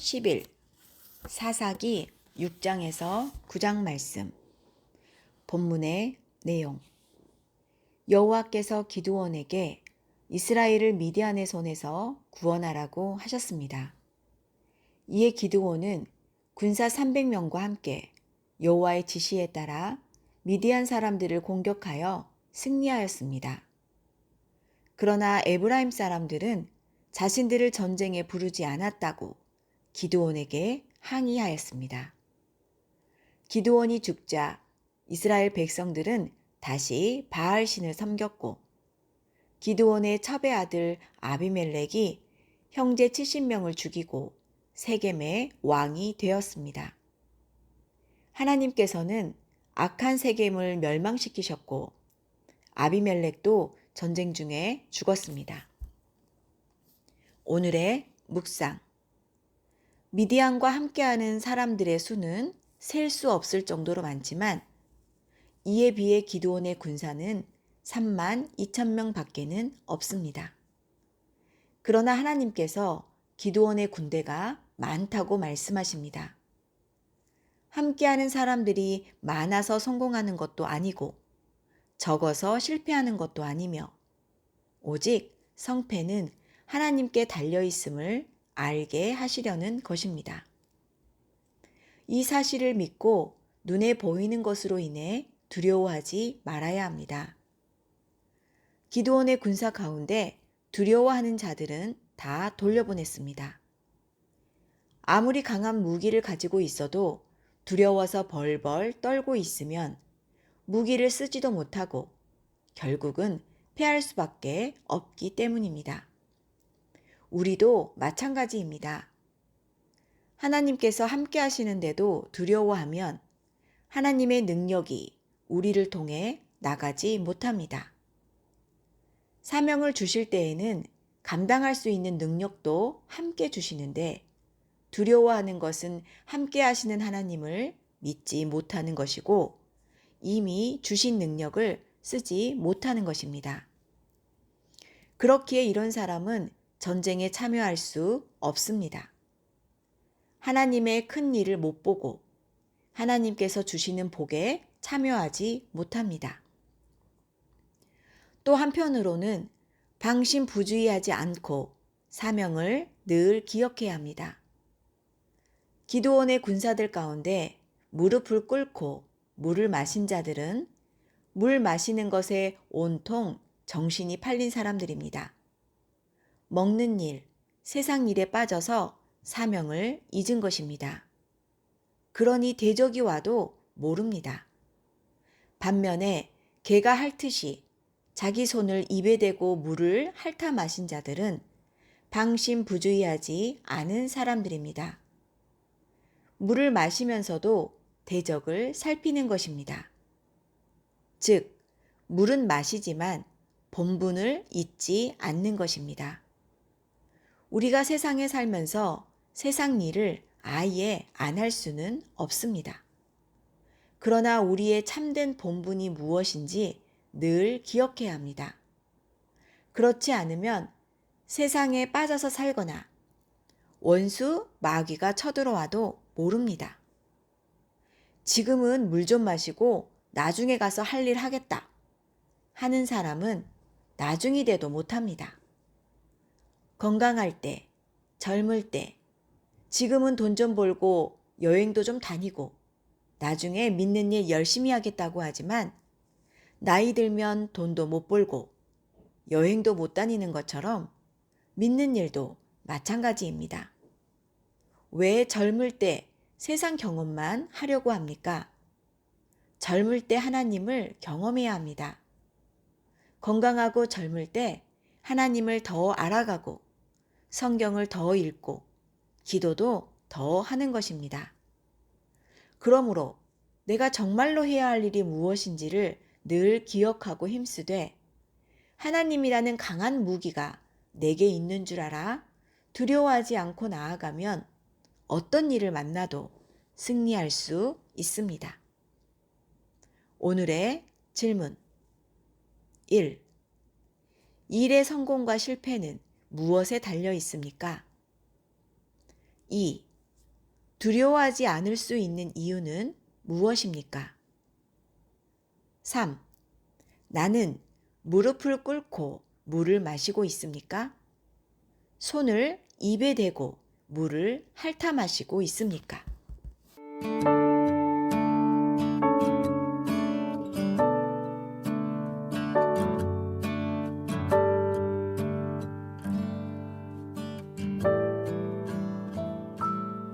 10일 사사기 6장에서 9장 말씀. 본문의 내용. 여호와께서 기드온에게 이스라엘을 미디안의 손에서 구원하라고 하셨습니다. 이에 기드온은 군사 300명과 함께 여호와의 지시에 따라 미디안 사람들을 공격하여 승리하였습니다. 그러나 에브라임 사람들은 자신들을 전쟁에 부르지 않았다고 기드온에게 항의하였습니다. 기드온이 죽자 이스라엘 백성들은 다시 바알 신을 섬겼고, 기드온의 첩의 아들 아비멜렉이 형제 70명을 죽이고 세겜의 왕이 되었습니다. 하나님께서는 악한 세겜을 멸망시키셨고, 아비멜렉도 전쟁 중에 죽었습니다. 오늘의 묵상. 미디안과 함께하는 사람들의 수는 셀 수 없을 정도로 많지만, 이에 비해 기드온의 군사는 32,000명 밖에는 없습니다. 그러나 하나님께서 기드온의 군대가 많다고 말씀하십니다. 함께하는 사람들이 많아서 성공하는 것도 아니고 적어서 실패하는 것도 아니며, 오직 성패는 하나님께 달려있음을 알게 하시려는 것입니다. 이 사실을 믿고 눈에 보이는 것으로 인해 두려워하지 말아야 합니다. 기드온의 군사 가운데 두려워하는 자들은 다 돌려보냈습니다. 아무리 강한 무기를 가지고 있어도 두려워서 벌벌 떨고 있으면 무기를 쓰지도 못하고 결국은 패할 수밖에 없기 때문입니다. 우리도 마찬가지입니다. 하나님께서 함께 하시는데도 두려워하면 하나님의 능력이 우리를 통해 나가지 못합니다. 사명을 주실 때에는 감당할 수 있는 능력도 함께 주시는데, 두려워하는 것은 함께 하시는 하나님을 믿지 못하는 것이고 이미 주신 능력을 쓰지 못하는 것입니다. 그렇기에 이런 사람은 전쟁에 참여할 수 없습니다. 하나님의 큰 일을 못 보고 하나님께서 주시는 복에 참여하지 못합니다. 또 한편으로는 방심부주의하지 않고 사명을 늘 기억해야 합니다. 기드온의 군사들 가운데 무릎을 꿇고 물을 마신 자들은 물 마시는 것에 온통 정신이 팔린 사람들입니다. 먹는 일, 세상 일에 빠져서 사명을 잊은 것입니다. 그러니 대적이 와도 모릅니다. 반면에 개가 핥듯이 자기 손을 입에 대고 물을 핥아 마신 자들은 방심부주의하지 않은 사람들입니다. 물을 마시면서도 대적을 살피는 것입니다. 즉, 물은 마시지만 본분을 잊지 않는 것입니다. 우리가 세상에 살면서 세상 일을 아예 안 할 수는 없습니다. 그러나 우리의 참된 본분이 무엇인지 늘 기억해야 합니다. 그렇지 않으면 세상에 빠져서 살거나 원수, 마귀가 쳐들어와도 모릅니다. 지금은 물 좀 마시고 나중에 가서 할 일 하겠다 하는 사람은 나중이 돼도 못합니다. 건강할 때, 젊을 때, 지금은 돈 좀 벌고 여행도 좀 다니고 나중에 믿는 일 열심히 하겠다고 하지만 나이 들면 돈도 못 벌고 여행도 못 다니는 것처럼 믿는 일도 마찬가지입니다. 왜 젊을 때 세상 경험만 하려고 합니까? 젊을 때 하나님을 경험해야 합니다. 건강하고 젊을 때 하나님을 더 알아가고 성경을 더 읽고 기도도 더 하는 것입니다. 그러므로 내가 정말로 해야 할 일이 무엇인지를 늘 기억하고 힘쓰되 하나님이라는 강한 무기가 내게 있는 줄 알아 두려워하지 않고 나아가면 어떤 일을 만나도 승리할 수 있습니다. 오늘의 질문. 1. 일의 성공과 실패는 무엇에 달려 있습니까? 2. 두려워하지 않을 수 있는 이유는 무엇입니까? 3. 나는 무릎을 꿇고 물을 마시고 있습니까? 손을 입에 대고 물을 핥아 마시고 있습니까?